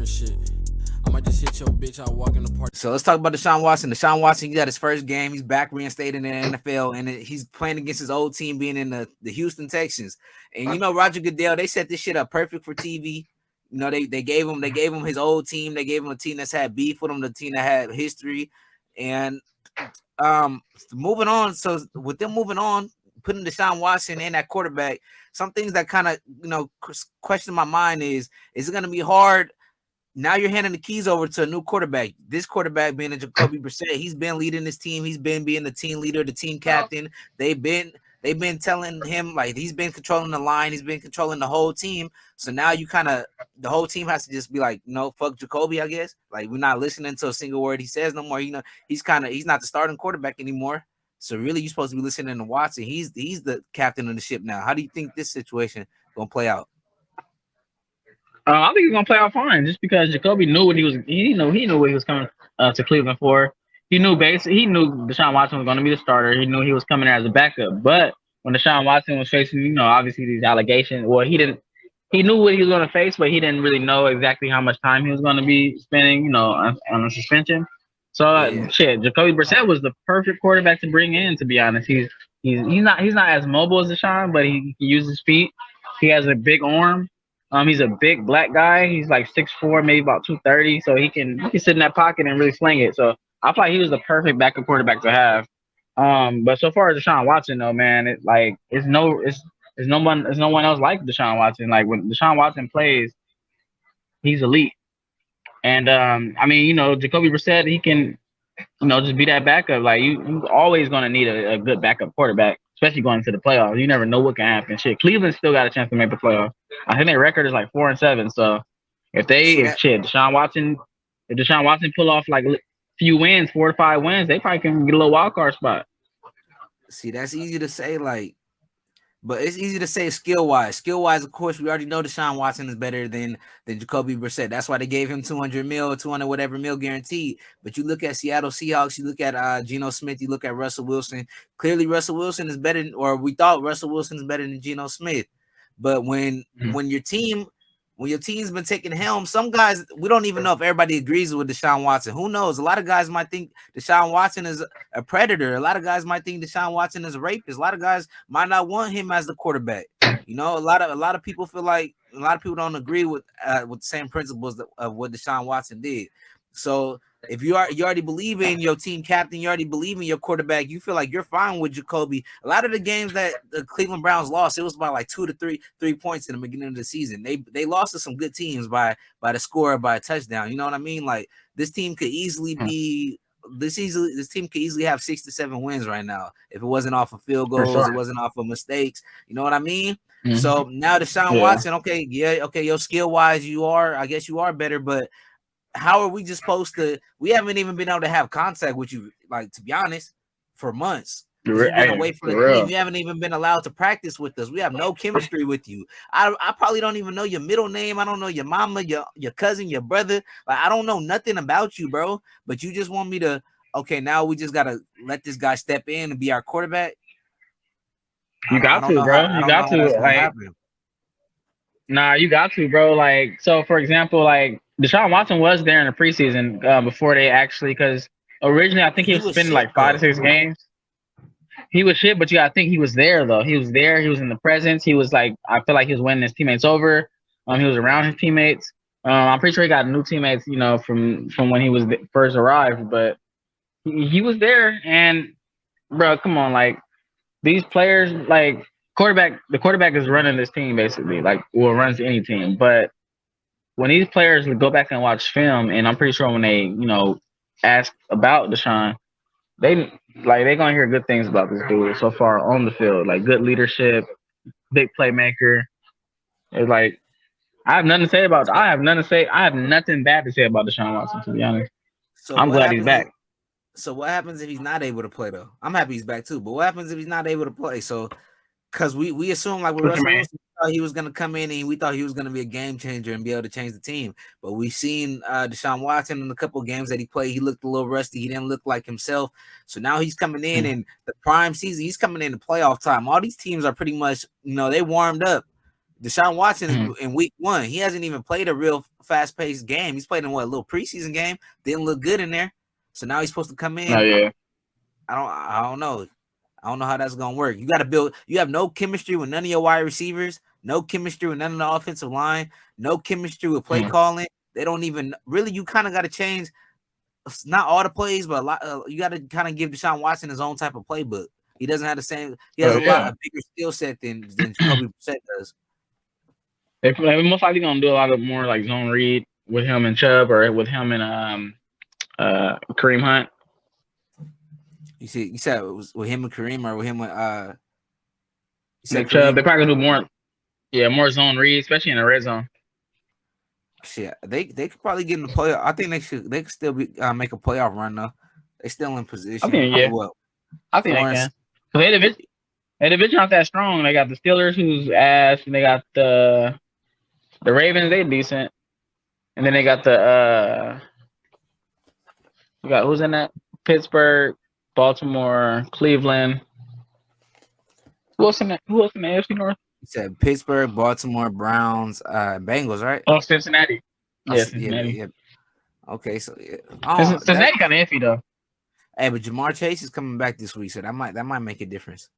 different shit. I might just hit your bitch. I walk in the park. So let's talk about Deshaun Watson. Deshaun Watson, he got his first game. He's back reinstated in the NFL, and he's playing against his old team, being in the Houston Texans. And you know, Roger Goodell, they set this shit up perfect for TV. You know, they gave him his old team. They gave him a team that's had beef with him, the team that had history, and moving on. So with them moving on, putting Deshaun Watson in that quarterback, some things that kind of question my mind is it going to be hard? Now you're handing the keys over to a new quarterback. This quarterback being a Jacoby Brissett, he's been leading this team. He's been being the team leader, the team captain. They've been telling him, like, he's been controlling the line. He's been controlling the whole team. So now the whole team has to just be like, no, fuck Jacoby, I guess. Like, we're not listening to a single word he says no more. You know, he's not the starting quarterback anymore. So really, you're supposed to be listening to Watson. He's the captain of the ship now. How do you think this situation gonna play out? I think he's gonna play out fine, just because Jacoby knew what he was. He knew what he was coming to Cleveland for. He knew Deshaun Watson was going to be the starter. He knew he was coming as a backup. But when Deshaun Watson was facing, obviously these allegations, well, he knew what he was going to face, but he didn't really know exactly how much time he was going to be spending, on a suspension. So Jacoby Brissett was the perfect quarterback to bring in. To be honest, he's not as mobile as Deshaun, but he can use his feet. He has a big arm. He's a big black guy. He's like 6'4", maybe about 230. So he can sit in that pocket and really sling it. So I thought he was the perfect backup quarterback to have. But so far as Deshaun Watson, though, man, there's no one else like Deshaun Watson. Like, when Deshaun Watson plays, he's elite. And Jacoby Brissett, he can, just be that backup. Like, you always gonna need a good backup quarterback, especially going into the playoffs. You never know what can happen. Shit, Cleveland still got a chance to make the playoffs. I think their record is like 4-7. So if Deshaun Watson pull off like a few wins, 4 to 5 wins, they probably can get a little wild card spot. See, that's easy to say, but it's easy to say skill wise. Skill wise, of course, we already know Deshaun Watson is better than Jacoby Brissett. That's why they gave him 200 whatever mil guaranteed. But you look at Seattle Seahawks, you look at Geno Smith, you look at Russell Wilson. Clearly, Russell Wilson is better, or we thought Russell Wilson is better than Geno Smith. But when your team's been taking the helm, some guys, we don't even know if everybody agrees with Deshaun Watson. Who knows? A lot of guys might think Deshaun Watson is a predator. A lot of guys might think Deshaun Watson is a rapist. A lot of guys might not want him as the quarterback. A lot of people feel like a lot of people don't agree with the same principles of what Deshaun Watson did. So if you already believe in your team captain, you already believe in your quarterback, you feel like you're fine with Jacoby. A lot of the games that the Cleveland Browns lost, it was by like 2 to 3 points in the beginning of the season. They lost to some good teams by the score, by a touchdown. You know what I mean? Like, this team could easily be this team could easily have 6 to 7 wins right now if it wasn't off of field goals, It wasn't off of mistakes. You know what I mean? Mm-hmm. So now Deshaun Watson, okay, your skill wise, I guess you are better, but how are we just supposed to? We haven't even been able to have contact with you, like, to be honest, for months. You've been away from the team. You haven't even been allowed to practice with us. We have no chemistry with you. I probably don't even know your middle name. I don't know your mama, your cousin, your brother. Like, I don't know nothing about you, bro. But you just want me to, okay, now we just gotta let this guy step in and be our quarterback. You got to, bro. You got to. Nah, you got to, bro. Like, so for example, like, Deshaun Watson was there in the preseason before they actually, because originally I think he was spending like 5 to 6 games. He was shit, but you gotta think he was there though. He was there. He was in the presence. He was like, I feel like he was winning his teammates over. He was around his teammates. I'm pretty sure he got new teammates, from when he was first arrived. But he was there, and bro, come on, like, these players, like, the quarterback is running this team basically, like, or runs any team. But when these players go back and watch film, and I'm pretty sure when they, ask about Deshaun, they're gonna hear good things about this dude so far on the field. Like, good leadership, big playmaker. It's like, I have nothing bad to say about Deshaun Watson, to be honest. So I'm glad he's back. So what happens if he's not able to play, though? I'm happy he's back too, but what happens if he's not able to play? So, because we assume, like, with Russell Wilson, he was going to come in and we thought he was going to be a game changer and be able to change the team. But we've seen Deshaun Watson in a couple of games that he played. He looked a little rusty. He didn't look like himself. So now he's coming in in the prime season. He's coming in the playoff time. All these teams are pretty much, they warmed up. Deshaun Watson is in week 1. He hasn't even played a real fast-paced game. He's played in a little preseason game. Didn't look good in there. So now he's supposed to come in. Oh yeah. I don't know. I don't know how that's gonna work. You got to build. You have no chemistry with none of your wide receivers. No chemistry with none of the offensive line. No chemistry with play calling. They don't even really. You kind of got to change. Not all the plays, but a lot. You got to kind of give Deshaun Watson his own type of playbook. He doesn't have the same. He has a bigger skill set than Jacoby Brissett does. They're most likely gonna do a lot of more like zone read with him and Chubb, or with him and Kareem Hunt. You said it was with him and Kareem, or with him with You said Chubb. They're probably gonna do more. Yeah, more zone read, especially in the red zone. Shit, they could probably get in the playoff. I think they could still be make a playoff run though. They still in position. I think I think they can. Because their division not that strong. They got the Steelers, who's ass, and they got the Ravens. They decent, and then they got we got who's in that? Pittsburgh, Baltimore, Cleveland. Who else in the AFC North? You said Pittsburgh, Baltimore, Browns, Bengals, right? Oh, Cincinnati. Yeah, Cincinnati. Yeah. Okay, so Cincinnati kind of iffy though. Hey, but Jamar Chase is coming back this week, so that might make a difference.